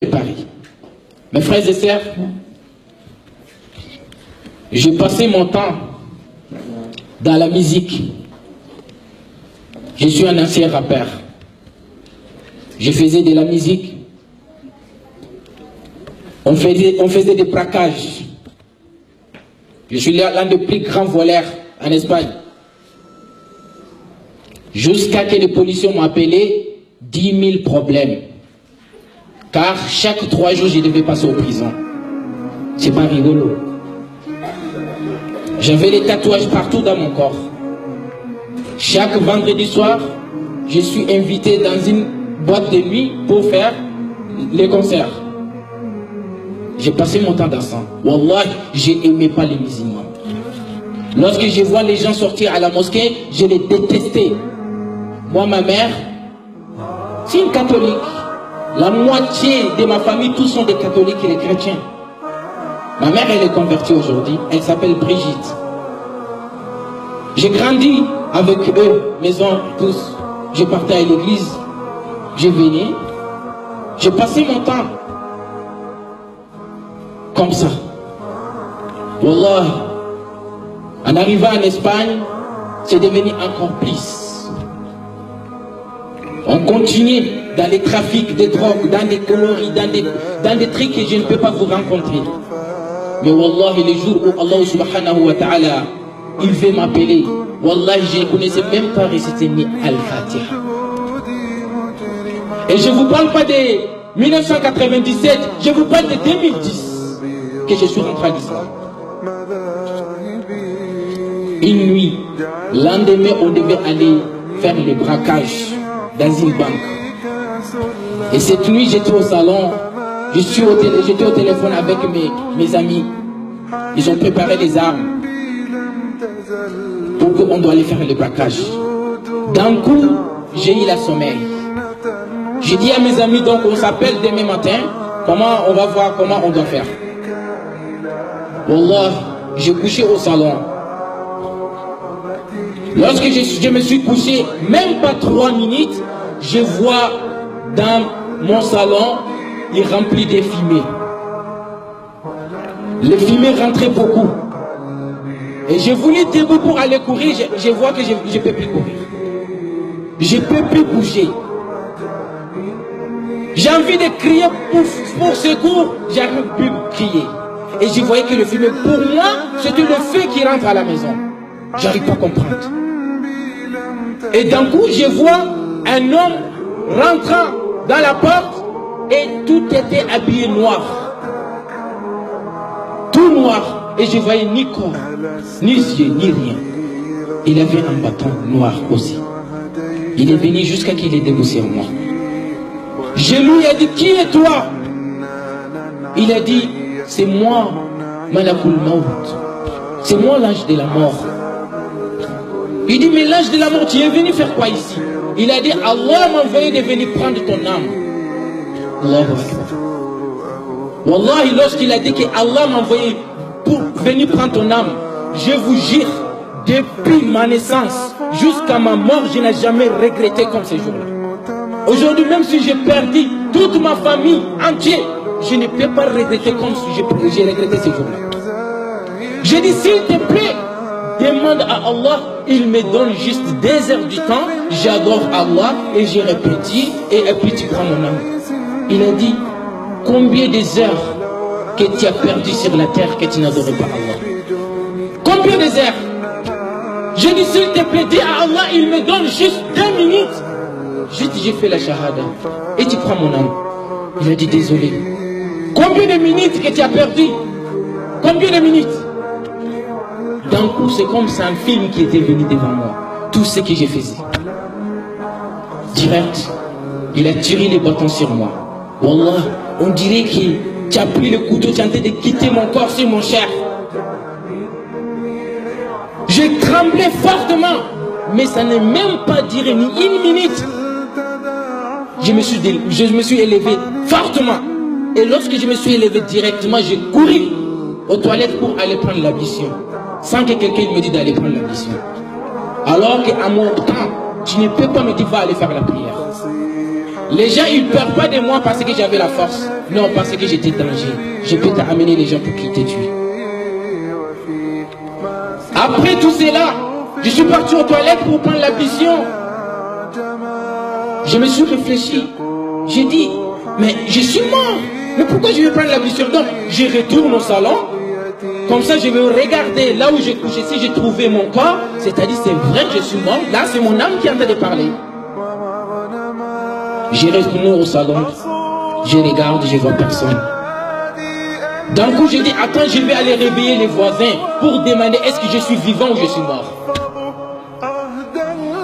Paris. Mes frères et sœurs, j'ai passé mon temps dans la musique. Je suis un ancien rappeur. Je faisais de la musique. On faisait des braquages. Je suis l'un des plus grands voleurs en Espagne. Jusqu'à que les policiers m'ont appelé 10 000 problèmes. Car chaque 3 jours, je devais passer en prison. C'est pas rigolo. J'avais des tatouages partout dans mon corps. Chaque vendredi soir, je suis invité dans une boîte de nuit pour faire les concerts. J'ai passé mon temps dans ça. Wallah, je n'aimais pas les musulmans. Lorsque je vois les gens sortir à la mosquée, je les détestais. Moi, ma mère, c'est une catholique. La moitié de ma famille, tous sont des catholiques et des chrétiens. Ma mère, elle est convertie aujourd'hui. Elle s'appelle Brigitte. J'ai grandi avec eux, mes oncles, tous. Je partais à l'église. Je venais. J'ai passé mon temps comme ça. Wallah, en arrivant en Espagne, c'est devenu encore plus. On continue dans les trafics de drogue, dans des conneries, dans des trucs que je ne peux pas vous rencontrer. Mais Wallah, les jours où Allah subhanahu wa ta'ala, il veut m'appeler, Wallah, je ne connaissais même pas réciter ni Al-Fatiha. Et je ne vous parle pas de 1997, je vous parle de 2010 que je suis rentré à l'islam. Une nuit, lendemain, on devait aller faire le braquage dans une banque. Et cette nuit, j'étais au salon, j'étais au téléphone avec mes amis. Ils ont préparé les armes pour qu'on doit aller faire le braquage. D'un coup, j'ai eu la sommeil. J'ai dit à mes amis, donc on s'appelle demain matin, on va voir comment on doit faire. Wallah, j'ai couché au salon. Lorsque je me suis couché, même pas 3 minutes, je vois dans mon salon, il remplit des fumées. Les fumées rentraient beaucoup. Et je voulais debout pour aller courir, je vois que je ne peux plus courir. Je ne peux plus bouger. J'ai envie de crier pour secours, j'arrive plus à crier. Et je voyais que le fumée, pour moi, c'était le feu qui rentre à la maison. J'arrive pas à comprendre. Et d'un coup, je vois un homme rentrant dans la porte et tout était habillé noir. Tout noir. Et je voyais ni corps, ni yeux, ni rien. Il avait un bâton noir aussi. Il est venu jusqu'à qu'il ait déboussé en moi. Je lui ai dit, qui est toi? Il a dit, c'est moi, Malakul Maut. C'est moi l'ange de la mort. Il dit, mais l'ange de la mort, tu es venu faire quoi ici? Il a dit, Allah m'a envoyé de venir prendre ton âme. Allahu Akbar. Wallahi, lorsqu'il a dit que Allah m'a envoyé pour venir prendre ton âme, je vous jure, depuis ma naissance jusqu'à ma mort, je n'ai jamais regretté comme ce jour-là. Aujourd'hui, même si j'ai perdu toute ma famille entière, je ne peux pas regretter comme si j'ai regretté ce jour-là. J'ai dit, s'il te plaît, demande à Allah, il me donne juste 2 heures du temps, j'adore Allah et je répétis et puis tu prends mon âme. Il a dit, combien des heures que tu as perdu sur la terre que tu n'adorais pas Allah? Combien des heures? J'ai dit, s'il te plaît, dis à Allah, il me donne juste 2 minutes. Juste, j'ai fait la shahada et tu prends mon âme. Il a dit, désolé. Combien de minutes que tu as perdu? Combien de minutes? D'un coup, c'est comme c'est un film qui était venu devant moi. Tout ce que j'ai fait. Direct, il a tiré les bâtons sur moi. Wallah, on dirait que tu as pris le couteau, tu es en train de quitter mon corps sur mon chair. J'ai tremblé fortement, mais ça n'est même pas duré ni 1 minute. Je me suis élevé fortement. Et lorsque je me suis élevé directement, j'ai couru aux toilettes pour aller prendre l'ablution. Sans que quelqu'un me dise d'aller prendre l'ablution. Alors qu'à mon temps, tu ne peux pas me dire va aller faire la prière. Les gens, ils ne perdent pas de moi parce que j'avais la force. Non, parce que j'étais danger. Je peux t'amener les gens pour qu'ils te tuent. Après tout cela, je suis parti aux toilettes pour prendre l'ablution. Je me suis réfléchi. J'ai dit, mais je suis mort. Mais pourquoi je vais prendre l'ablution? Donc, je retourne au salon. Comme ça, je vais regarder là où j'ai couché. Si j'ai trouvé mon corps, c'est-à-dire c'est vrai que je suis mort. Là, c'est mon âme qui est en train de parler. Je retourne au salon. Je regarde, je vois personne. D'un coup, je dis, attends, je vais aller réveiller les voisins pour demander est-ce que je suis vivant ou je suis mort.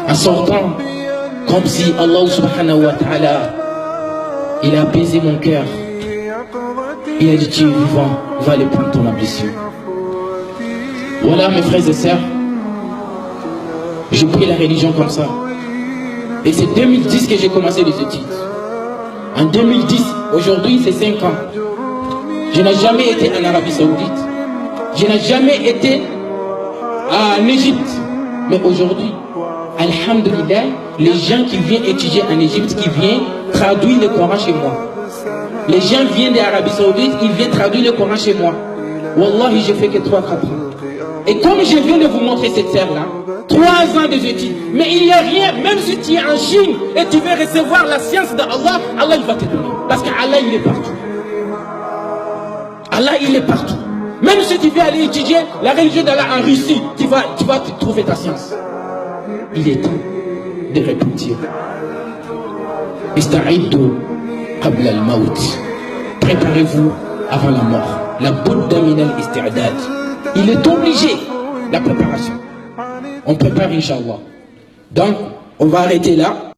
En sortant, comme si Allah subhanahu wa ta'ala, il a apaisé mon cœur. Il a dit, tu es vivant, va aller prendre ton ablution. Voilà mes frères et sœurs, j'ai pris la religion comme ça. Et c'est 2010 que j'ai commencé les études. En 2010, aujourd'hui c'est 5 ans. Je n'ai jamais été en Arabie Saoudite. Je n'ai jamais été en Égypte. Mais aujourd'hui, alhamdulillah, les gens qui viennent étudier en Égypte, qui viennent traduire le Coran chez moi. Les gens viennent d'Arabie Saoudite, ils viennent traduire le Coran chez moi. Wallahi, j'ai fait que 3-4 ans. Et comme je viens de vous montrer cette terre-là, 3 ans de études, mais il n'y a rien, même si tu es en Chine et tu veux recevoir la science d'Allah, Allah il va te donner. Parce qu'Allah il est partout. Allah il est partout. Même si tu veux aller étudier la religion d'Allah en Russie, tu vas trouver ta science. Il est temps de repentir. Ista'iddu qabla al-maut. Préparez-vous avant la mort. La budda min al-isti'dad. Il est obligé, la préparation. On prépare, Inch'Allah. Donc, on va arrêter là.